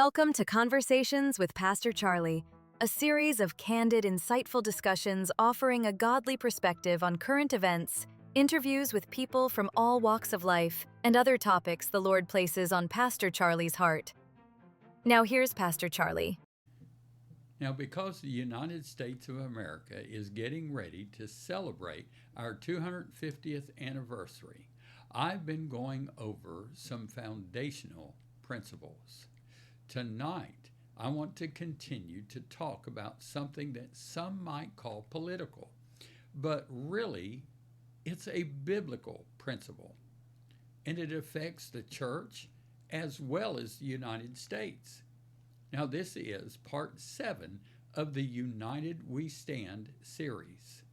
Welcome to Conversations with Pastor Charlie, a series of candid, insightful discussions offering a godly perspective on current events, interviews with people from all walks of life, and other topics the Lord places on Pastor Charlie's heart. Now here's Pastor Charlie. Now, because the United States of America is getting ready to celebrate our 250th anniversary, I've been going over some foundational principles. Tonight, I want to continue to talk about something that some might call political, but really, it's a biblical principle, and it affects the church as well as the United States. Now, this is part 7 of the United We Stand series.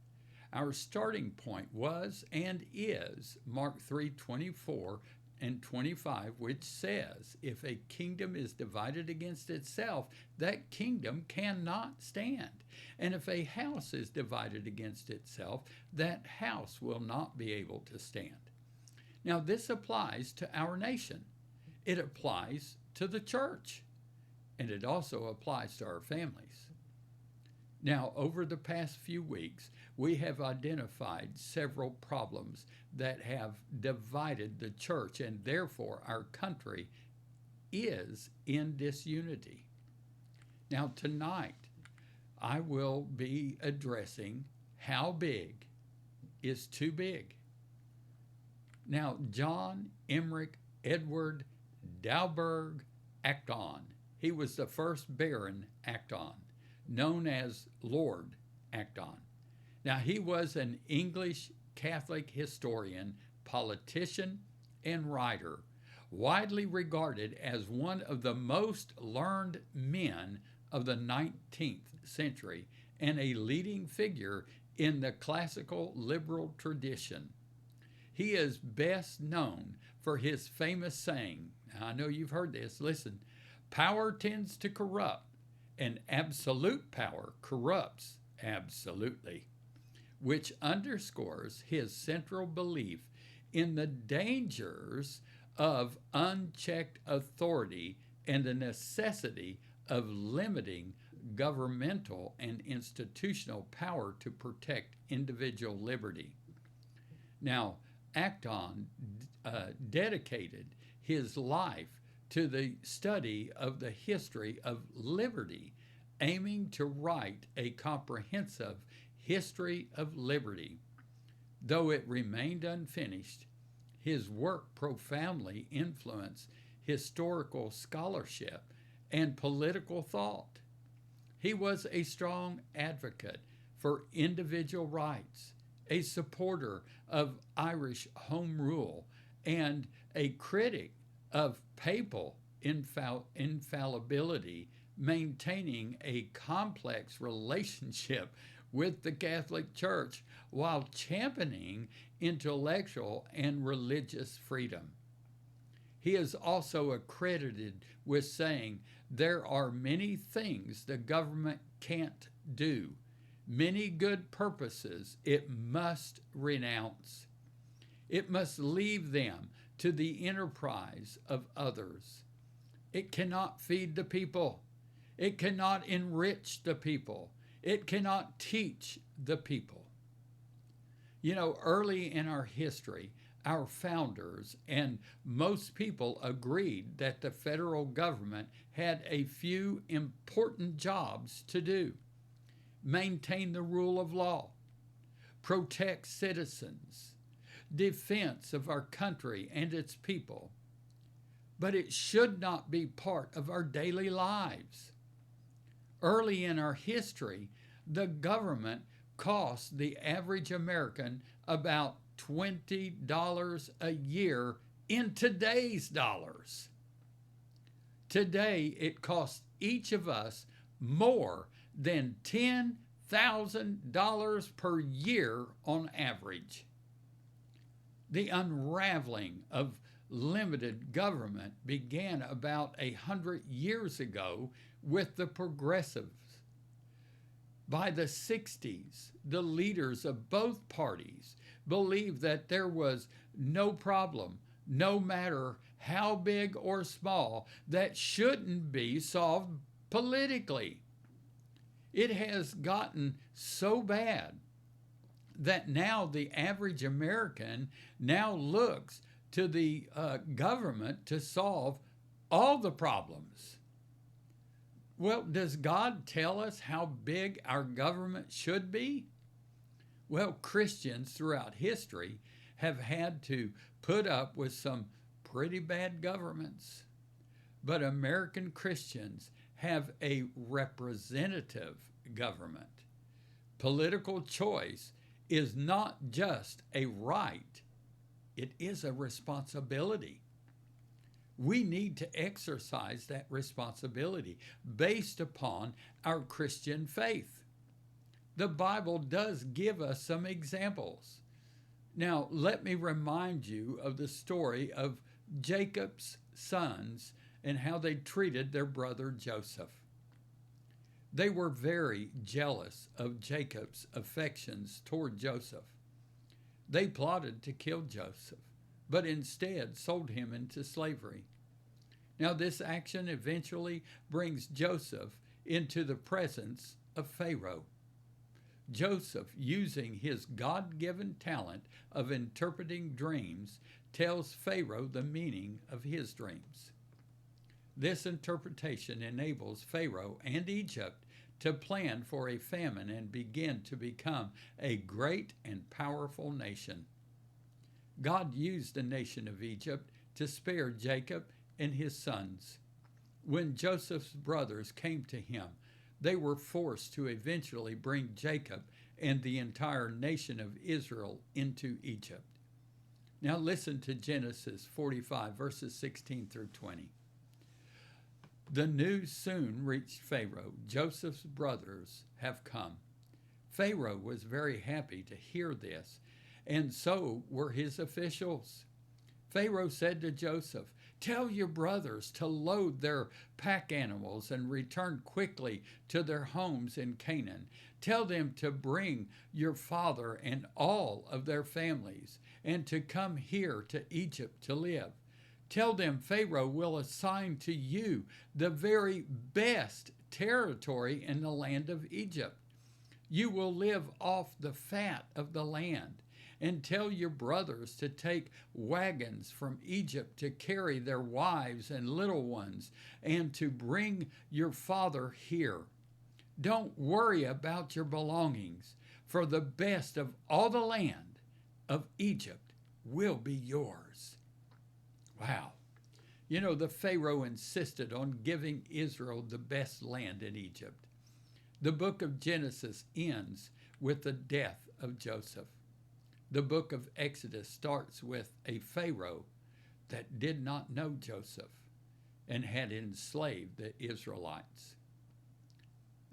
Our starting point was and is Mark 3:24 and 25, which says, if a kingdom is divided against itself, that kingdom cannot stand. And if a house is divided against itself, that house will not be able to stand. Now, this applies to our nation. It applies to the church. And it also applies to our families. Now, over the past few weeks, we have identified several problems that have divided the church, and therefore our country is in disunity. Now, tonight, I will be addressing how big is too big. Now, John Emmerich Edward Dauberg Acton, he was the first Baron Acton, known as Lord Acton. Now, he was an English Catholic historian, politician, and writer, widely regarded as one of the most learned men of the 19th century and a leading figure in the classical liberal tradition. He is best known for his famous saying, now I know you've heard this, listen, power tends to corrupt, and absolute power corrupts absolutely, which underscores his central belief in the dangers of unchecked authority and the necessity of limiting governmental and institutional power to protect individual liberty. Now, Acton dedicated his life to the study of the history of liberty, aiming to write a comprehensive history of liberty. Though it remained unfinished, his work profoundly influenced historical scholarship and political thought. He was a strong advocate for individual rights, a supporter of Irish Home Rule, and a critic of papal infallibility, maintaining a complex relationship with the Catholic Church while championing intellectual and religious freedom. He is also accredited with saying, there are many things the government can't do, many good purposes it must renounce. It must leave them to the enterprise of others. It cannot feed the people. It cannot enrich the people. It cannot teach the people. You know, early in our history, our founders and most people agreed that the federal government had a few important jobs to do: maintain the rule of law, protect citizens, defense of our country and its people. But it should not be part of our daily lives. Early in our history, the government cost the average American about $20 a year in today's dollars. Today, it costs each of us more than $10,000 per year on average. The unraveling of limited government began about 100 years ago with the progressives. By the 60s, the leaders of both parties believed that there was no problem, no matter how big or small, that shouldn't be solved politically. It has gotten so bad that now the average American now looks to the government to solve all the problems. Well, does God tell us how big our government should be? Well, Christians throughout history have had to put up with some pretty bad governments. But American Christians have a representative government. Political choice is not just a right, it is a responsibility. We need to exercise that responsibility based upon our Christian faith. The Bible does give us some examples. Now, let me remind you of the story of Jacob's sons and how they treated their brother Joseph. They were very jealous of Jacob's affections toward Joseph. They plotted to kill Joseph, but instead sold him into slavery. Now, this action eventually brings Joseph into the presence of Pharaoh. Joseph, using his God-given talent of interpreting dreams, tells Pharaoh the meaning of his dreams. This interpretation enables Pharaoh and Egypt to plan for a famine and begin to become a great and powerful nation. God used the nation of Egypt to spare Jacob and his sons. When Joseph's brothers came to him, they were forced to eventually bring Jacob and the entire nation of Israel into Egypt. Now listen to Genesis 45, verses 16 through 20. The news soon reached Pharaoh. Joseph's brothers have come. Pharaoh was very happy to hear this, and so were his officials. Pharaoh said to Joseph, "Tell your brothers to load their pack animals and return quickly to their homes in Canaan. Tell them to bring your father and all of their families and to come here to Egypt to live. Tell them Pharaoh will assign to you the very best territory in the land of Egypt. You will live off the fat of the land. And tell your brothers to take wagons from Egypt to carry their wives and little ones and to bring your father here. Don't worry about your belongings, for the best of all the land of Egypt will be yours." Wow. You know, the Pharaoh insisted on giving Israel the best land in Egypt. The book of Genesis ends with the death of Joseph. The book of Exodus starts with a Pharaoh that did not know Joseph and had enslaved the Israelites.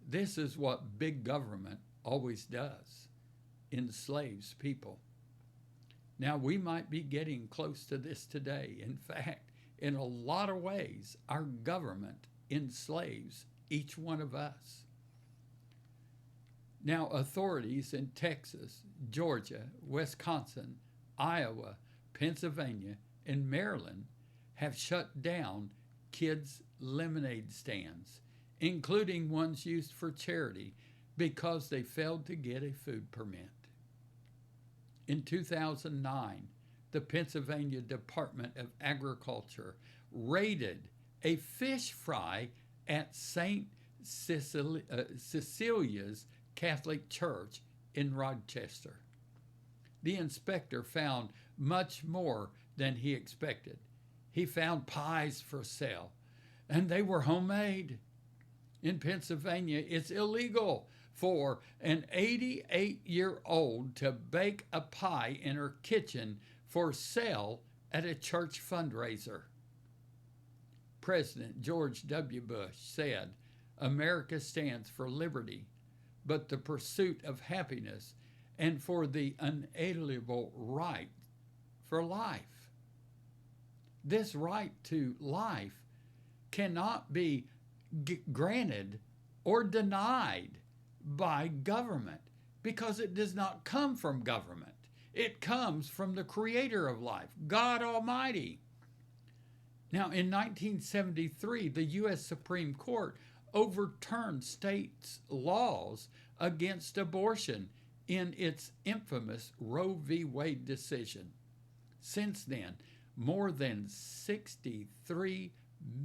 This is what big government always does, enslaves people. Now, we might be getting close to this today. In fact, in a lot of ways, our government enslaves each one of us. Now, authorities in Texas, Georgia, Wisconsin, Iowa, Pennsylvania, and Maryland have shut down kids' lemonade stands, including ones used for charity, because they failed to get a food permit. In 2009, the Pennsylvania Department of Agriculture raided a fish fry at St. Cecilia's Catholic Church in Rochester. The inspector found much more than he expected. He found pies for sale, and they were homemade. In Pennsylvania, it's illegal for an 88-year-old to bake a pie in her kitchen for sale at a church fundraiser. President George W. Bush said, "America stands for liberty, but the pursuit of happiness and for the unalienable right for life." This right to life cannot be granted or denied by government because it does not come from government. It comes from the creator of life, God Almighty. Now, in 1973, the U.S. Supreme Court overturned states' laws against abortion in its infamous Roe v. Wade decision. Since then, more than 63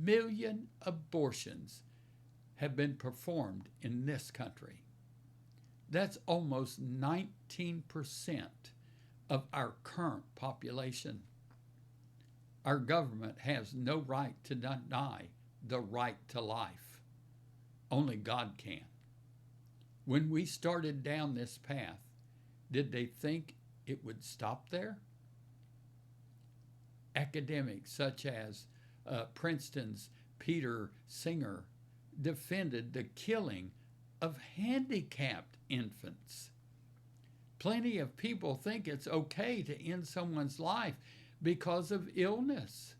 million abortions have been performed in this country. That's almost 19% of our current population. Our government has no right to deny the right to life. Only God can. When we started down this path, did they think it would stop there? Academics such as Princeton's Peter Singer defended the killing of handicapped infants. Plenty of people think it's okay to end someone's life because of illness.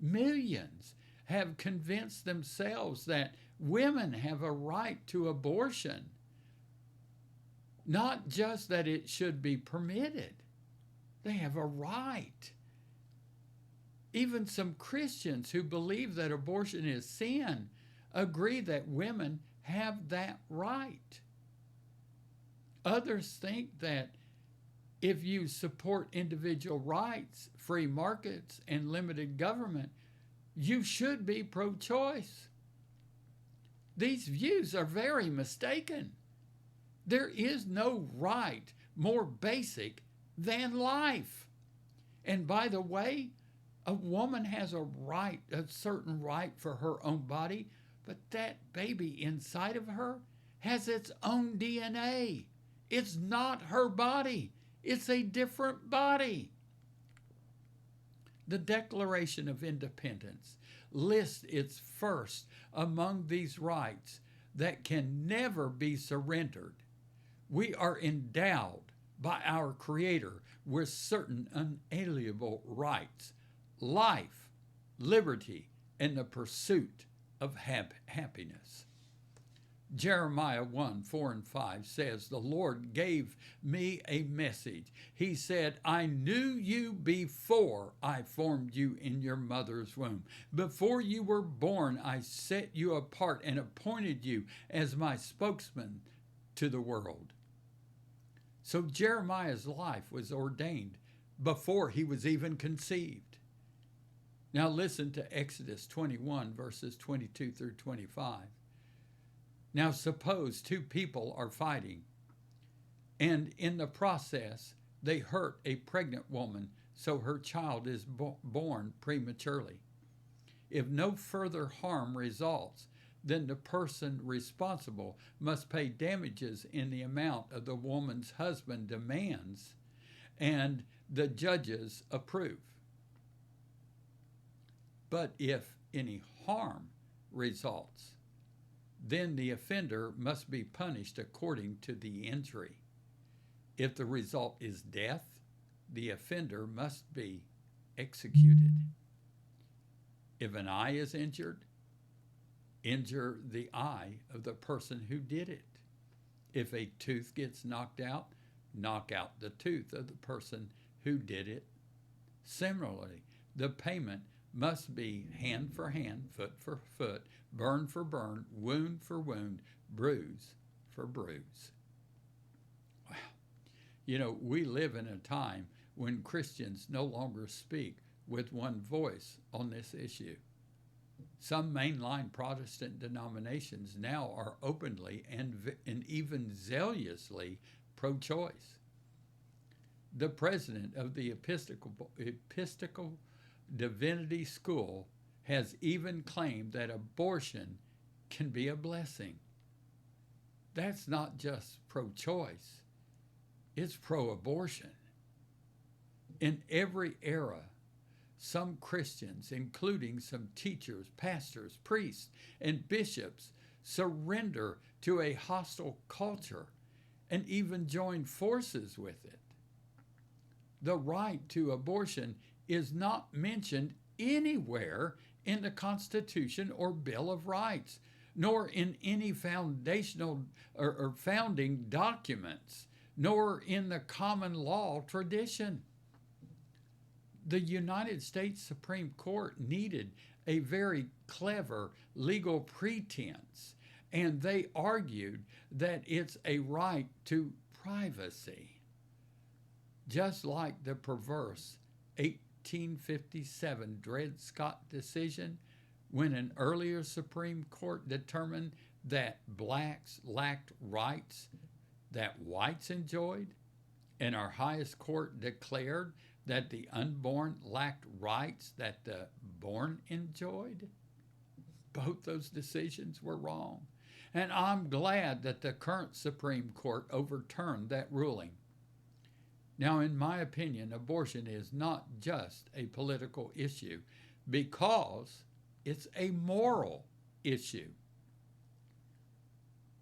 Millions have convinced themselves that women have a right to abortion, not just that it should be permitted. They have a right. Even some Christians who believe that abortion is sin agree that women have that right. Others think that if you support individual rights, free markets, and limited government, you should be pro-choice. These views are very mistaken. There is no right more basic than life. And by the way, a woman has a right, a certain right for her own body, but that baby inside of her has its own DNA. It's not her body. It's a different body. The Declaration of Independence lists its first among these rights that can never be surrendered. We are endowed by our Creator with certain unalienable rights: life, liberty, and the pursuit of happiness. Jeremiah 1:4-5 says, "The Lord gave me a message. He said, I knew you before I formed you in your mother's womb. Before you were born, I set you apart and appointed you as my spokesman to the world." So Jeremiah's life was ordained before he was even conceived. Now listen to Exodus 21, verses 22-25. Now suppose two people are fighting, and in the process they hurt a pregnant woman so her child is born prematurely. If no further harm results, then the person responsible must pay damages in the amount of the woman's husband demands, and the judges approve. But if any harm results, then the offender must be punished according to the injury. If the result is death, the offender must be executed. If an eye is injured, injure the eye of the person who did it. If a tooth gets knocked out, knock out the tooth of the person who did it. Similarly, the payment must be hand for hand, foot for foot, burn for burn, wound for wound, bruise for bruise. Wow. You know, we live in a time when Christians no longer speak with one voice on this issue. Some mainline Protestant denominations now are openly and even zealously pro-choice. The president of the Episcopal Divinity School has even claimed that abortion can be a blessing. That's not just pro-choice, it's pro-abortion. In every era, some Christians, including some teachers, pastors, priests, and bishops, surrender to a hostile culture and even join forces with it. The right to abortion is not mentioned anywhere in the Constitution or Bill of Rights, nor in any foundational or founding documents, nor in the common law tradition. The United States Supreme Court needed a very clever legal pretense, and they argued that it's a right to privacy, just like the perverse 1857 Dred Scott decision, when an earlier Supreme Court determined that blacks lacked rights that whites enjoyed, and our highest court declared that the unborn lacked rights that the born enjoyed. Both those decisions were wrong. And I'm glad that the current Supreme Court overturned that ruling. Now, in my opinion, abortion is not just a political issue because it's a moral issue.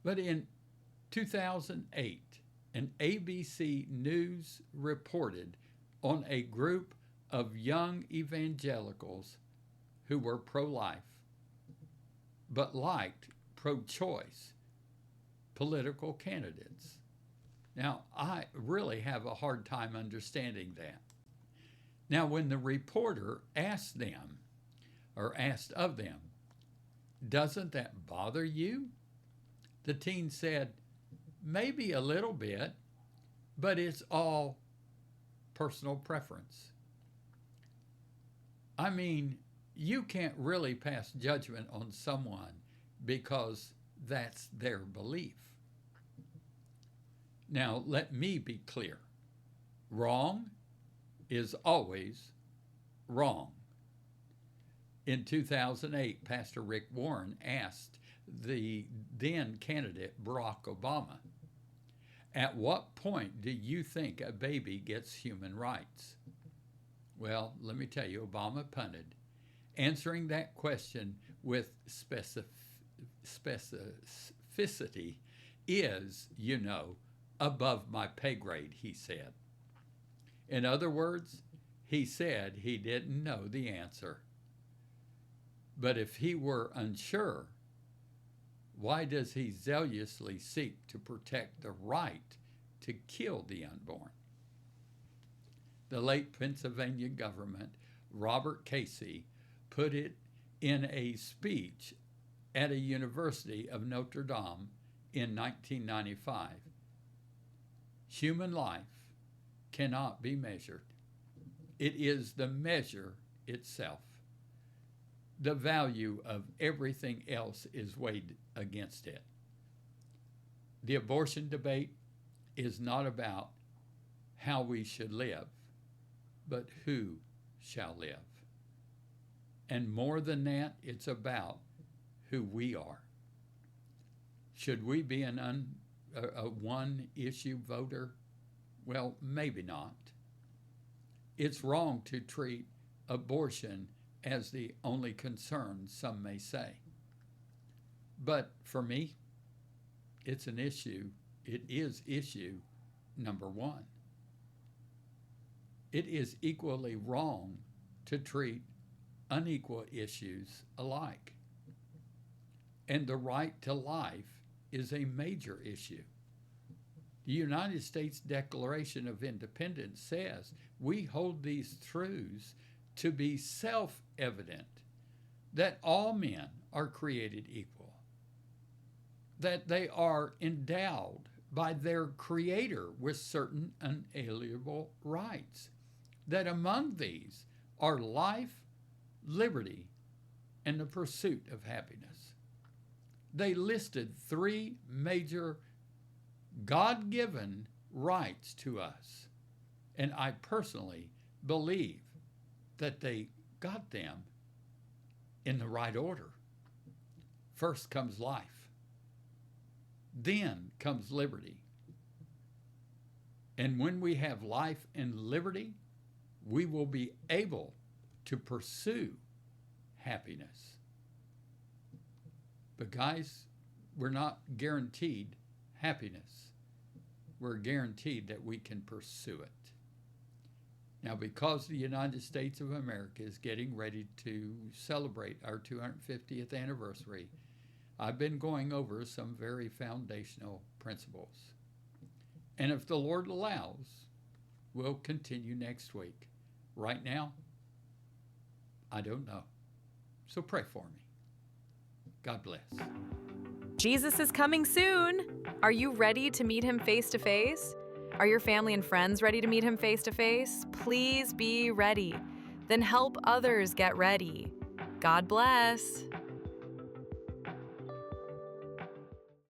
But in 2008, an ABC News reported on a group of young evangelicals who were pro-life but liked pro-choice political candidates. Now, I really have a hard time understanding that. Now, when the reporter asked of them, "Doesn't that bother you?" the teen said, "Maybe a little bit, but it's all personal preference." I mean, you can't really pass judgment on someone because that's their belief. Now, let me be clear. Wrong is always wrong. In 2008, Pastor Rick Warren asked the then candidate Barack Obama, "At what point do you think a baby gets human rights?" Well, let me tell you, Obama punted. Answering that question with specificity is, above my pay grade, he said. In other words, he said he didn't know the answer. But if he were unsure, why does he zealously seek to protect the right to kill the unborn? The late Pennsylvania government, Robert Casey, put it in a speech at a University of Notre Dame in 1995. Human life cannot be measured. It is the measure itself. The value of everything else is weighed against it. The abortion debate is not about how we should live, but who shall live. And more than that, it's about who we are. Should we be a one-issue voter? Well, maybe not. It's wrong to treat abortion as the only concern, some may say. But for me, it's an issue. It is issue number one. It is equally wrong to treat unequal issues alike. And the right to life is a major issue. The United States Declaration of Independence says we hold these truths to be self-evident, that all men are created equal, that they are endowed by their Creator with certain unalienable rights, that among these are life, liberty, and the pursuit of happiness. They listed 3 major God-given rights to us, and I personally believe that they got them in the right order. First comes life, then comes liberty. And when we have life and liberty, we will be able to pursue happiness. But guys, we're not guaranteed happiness. We're guaranteed that we can pursue it. Now, because the United States of America is getting ready to celebrate our 250th anniversary, I've been going over some very foundational principles. And if the Lord allows, we'll continue next week. Right now, I don't know. So pray for me. God bless. Jesus is coming soon. Are you ready to meet him face to face? Are your family and friends ready to meet him face to face? Please be ready. Then help others get ready. God bless.